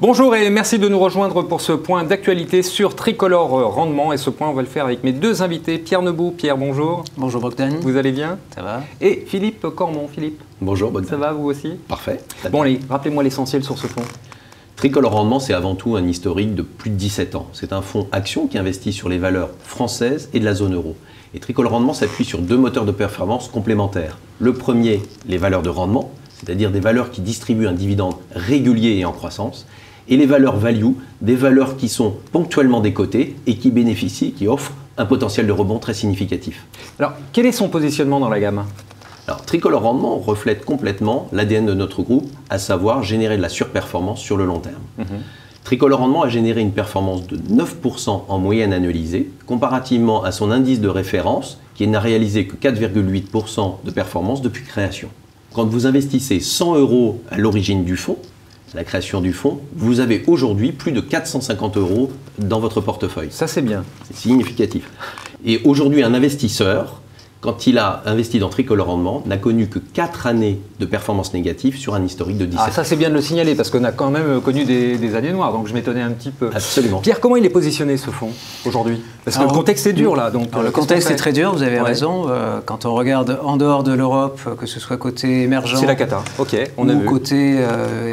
Bonjour et merci de nous rejoindre pour ce point d'actualité sur Tricolore Rendement. Et ce point, on va le faire avec mes deux invités. Pierre Neubourg. Pierre, bonjour. Bonjour Bogdan. Vous allez bien? Ça va. Et Philippe Cormon. Philippe. Bonjour Bogdan. Ça va vous aussi? Parfait. Bon allez, rappelez-moi l'essentiel sur ce fonds. Tricolore Rendement, c'est avant tout un historique de plus de 17 ans. C'est un fonds action qui investit sur les valeurs françaises et de la zone euro. Et Tricolore Rendement s'appuie sur deux moteurs de performance complémentaires. Le premier, les valeurs de rendement, c'est-à-dire des valeurs qui distribuent un dividende régulier et en croissance. Et les valeurs value, des valeurs qui sont ponctuellement décotées et qui bénéficient, qui offrent un potentiel de rebond très significatif. Alors, quel est son positionnement dans la gamme? Alors, Tricolore Rendement reflète complètement l'ADN de notre groupe, à savoir générer de la surperformance sur le long terme. Tricolore Rendement a généré une performance de 9% en moyenne annualisée, comparativement à son indice de référence, qui n'a réalisé que 4,8% de performance depuis création. Quand vous investissez 100 € à l'origine du fonds, à la création du fonds, vous avez aujourd'hui plus de 450 € dans votre portefeuille. Ça, c'est bien. C'est significatif. Et aujourd'hui, un investisseur, quand il a investi dans Tricolore Rendement, n'a connu que 4 années de performance négative sur un historique de 17 ans. Ah, ça c'est bien de le signaler parce qu'on a quand même connu des années noires, donc je m'étonnais un petit peu. Absolument. Pierre, comment il est positionné ce fonds aujourd'hui? Parce que le contexte est dur là. Donc, le contexte est très dur, vous avez raison. Quand on regarde en dehors de l'Europe, que ce soit côté émergent c'est la cata. Ok, on a ou vu. côté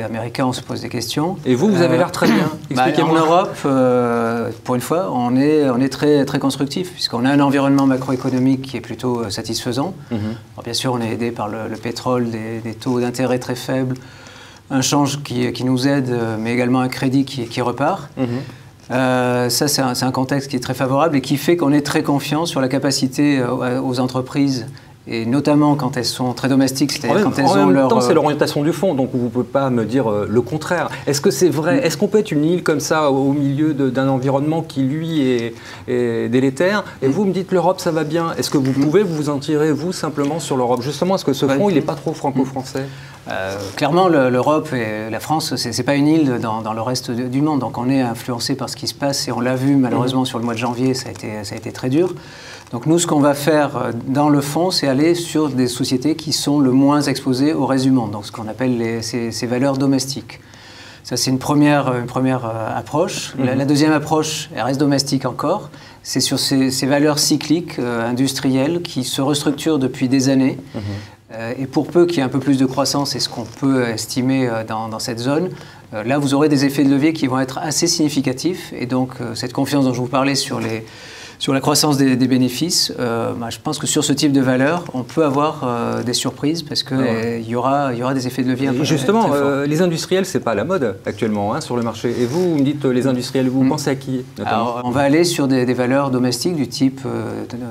américain, on se pose des questions. Et vous avez l'air très bien. En Europe, pour une fois, on est très, très constructif puisqu'on a un environnement macroéconomique qui est plutôt satisfaisant. Alors, bien sûr, on est aidé par le pétrole, des taux d'intérêt très faibles, un change qui nous aide, mais également un crédit qui repart. Ça, c'est un contexte qui est très favorable et qui fait qu'on est très confiant sur la capacité aux entreprises, et notamment quand elles sont très domestiques, c'est-à-dire quand elles ont leur... En même temps, c'est l'orientation du fonds, donc vous ne pouvez pas me dire le contraire. Est-ce que c'est vrai? Est-ce qu'on peut être une île comme ça au milieu d'un environnement qui, lui, est délétère? Et vous me dites l'Europe, ça va bien. Est-ce que vous pouvez vous en tirer, vous, simplement sur l'Europe? Justement, est-ce que ce fonds, il n'est pas trop franco-français? Clairement, l'Europe et la France, ce n'est pas une île dans le reste du monde. Donc on est influencé par ce qui se passe et on l'a vu malheureusement sur le mois de janvier, ça a été très dur. Donc nous, ce qu'on va faire dans le fonds, c'est aller sur des sociétés qui sont le moins exposées au reste du monde, donc ce qu'on appelle ces valeurs domestiques. Ça, c'est une première approche. La deuxième approche, elle reste domestique encore, c'est sur ces valeurs cycliques industrielles qui se restructurent depuis des années. Et pour peu qu'il y ait un peu plus de croissance, et ce qu'on peut estimer dans cette zone, là, vous aurez des effets de levier qui vont être assez significatifs. Et donc, cette confiance dont je vous parlais sur la croissance des bénéfices, je pense que sur ce type de valeur, on peut avoir des surprises parce qu'il y aura des effets de levier un peu justement, très forts. les industriels, ce n'est pas la mode actuellement sur le marché. Et vous me dites les industriels, vous pensez à qui notamment? Alors, on va aller sur des valeurs domestiques du type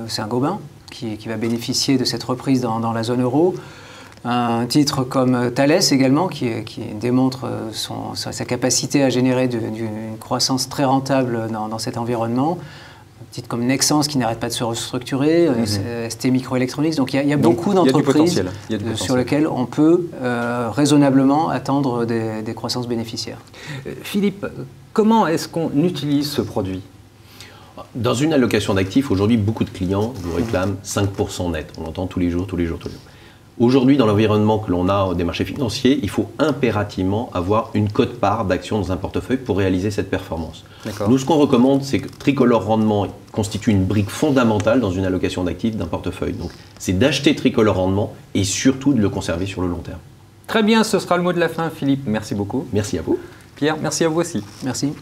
Saint-Gobain, qui va bénéficier de cette reprise dans la zone euro. Un titre comme Thales également, qui démontre sa capacité à générer une croissance très rentable dans cet environnement. Un titre comme Nexans qui n'arrête pas de se restructurer, ST Microelectronics. Donc il y a beaucoup d'entreprises sur lesquelles on peut raisonnablement attendre des croissances bénéficiaires. Philippe, comment est-ce qu'on utilise ce produit? Dans une allocation d'actifs, aujourd'hui, beaucoup de clients vous réclament 5% net. On l'entend tous les jours. Aujourd'hui, dans l'environnement que l'on a des marchés financiers, il faut impérativement avoir une quote-part d'actions dans un portefeuille pour réaliser cette performance. Nous, ce qu'on recommande, c'est que Tricolore Rendement constitue une brique fondamentale dans une allocation d'actifs d'un portefeuille. Donc, c'est d'acheter Tricolore Rendement et surtout de le conserver sur le long terme. Très bien, ce sera le mot de la fin, Philippe. Merci beaucoup. Merci à vous. Pierre, merci à vous aussi. Merci.